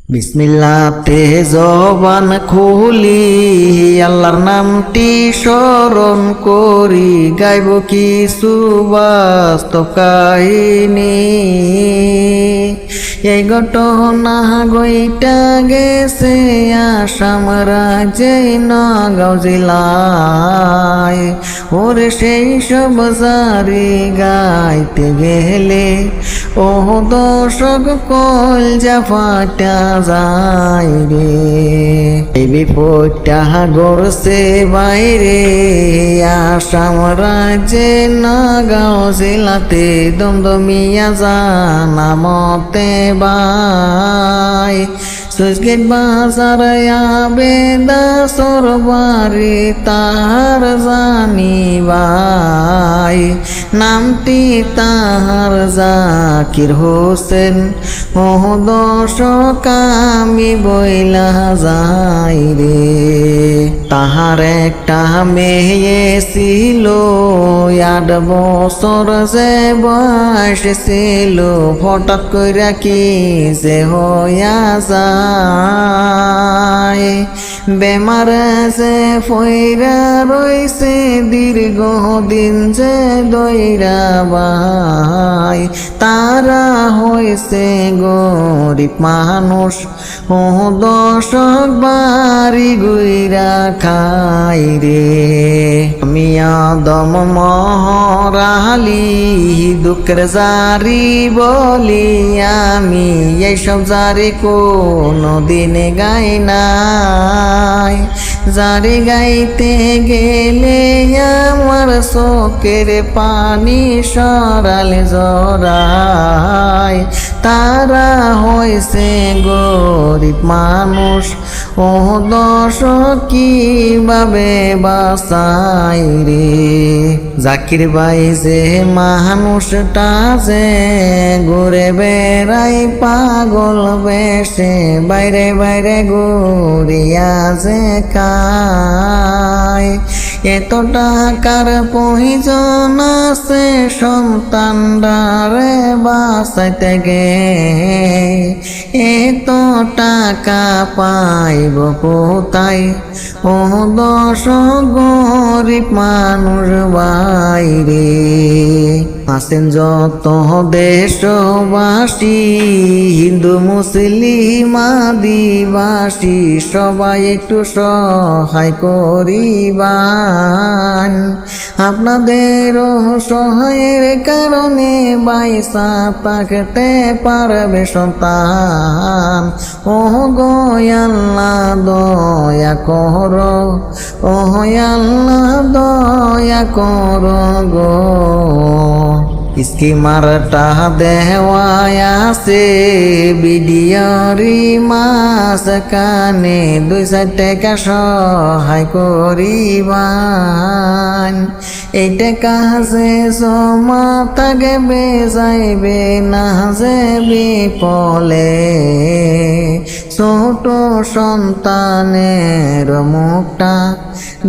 বিসমিল্লাতে জবান খুলি আল্লাহর নামটি স্মরণ করি, গাইব কিছু বাস্তব কাহিনী। এই ঘটনা গইটা গেছে আসাম রাজ্যে নগাঁও জেলায়। ওরে সেই সব জারি গাইতে গেলে ও দর্শক কলজা ফাটা যায় রে। এই বিপদটা গড়ছে বাইরে আসাম রাজ্যে নগাঁও জেলাতে, দমদমিয়া জানা মতে বাই। সুইচগেট বাজার আবেদা সরবারি তাহার জানি ভাই, নামটি তাহার জাকির হোসেন। ও দর্শক আমি বইলা যাই রে। তাহার একটা মেয়ে ছিল 8 বছর যে বয়স ছিল, হঠাৎ কইরা কি যে হইয়া যায়। বেমার যে ফইরা রইছে দীর্ঘদিন যে দইরা বাই। তারা হইছে গরিব মানুষ, ও দর্শক বাড়ি গুইরা খাই রে। আমি আদম মহরালি দুঃখের জারি বলি, আমি এইসব জারি কোনো দিনে গাই নাই। জারি গাইতে গেলে আমার চোখের পানি সরালে জড়ায়। তারা হয়েছে গরিব মানুষ, ও দর্শক কিভাবে বাঁচাই রে। জাকির ভাই যে মানুষটা যে ঘুরে বেড়াই পাগল বেশে, বাইরে বাইরে ঘুরিয়া যে খায়। এত টাকার প্রয়োজন আছে সন্তানরে বাঁচাইতে গে, এত টাকা পাইব কোথায়। ও দর্শক গরিব মানুষ বাইরে আছেন যত দেশবাসী, হিন্দু মুসলিম আদিবাসী, সবাই একটু সহায় করিবান। আপনাদেরও সহায়ের কারণে বাইসা থাকতে পারবে সন্তান। ও গো আল্লাহ দয়া করো, ও আল্লাহ দয়া করো গো। স্কিমারটা দেওয়া আছে ভিডিওরি মাস কানে, 2-4 টাকা সহায় করিবান। এই টাকা যে জমা থাকবে যাইবে না যে বিপলে, ছোট সন্তানের মুখটা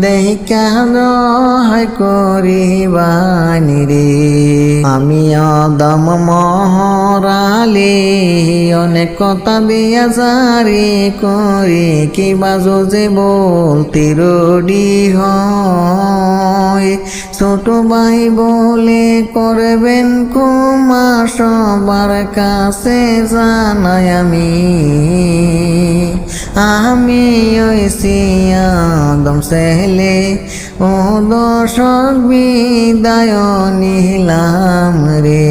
দেখা দয় করিবানি রে। আমি আদম মহরালি অনেক কথা দিয়া জারি করি, কিবা যে বলতে রুডি হয়। ছোট ভাই বলে করবেন ক্ষমা, সবার কাছে জানাই আমি হইছি আদম ছেলে। ও দর্শক বিদায় নিলাম রে।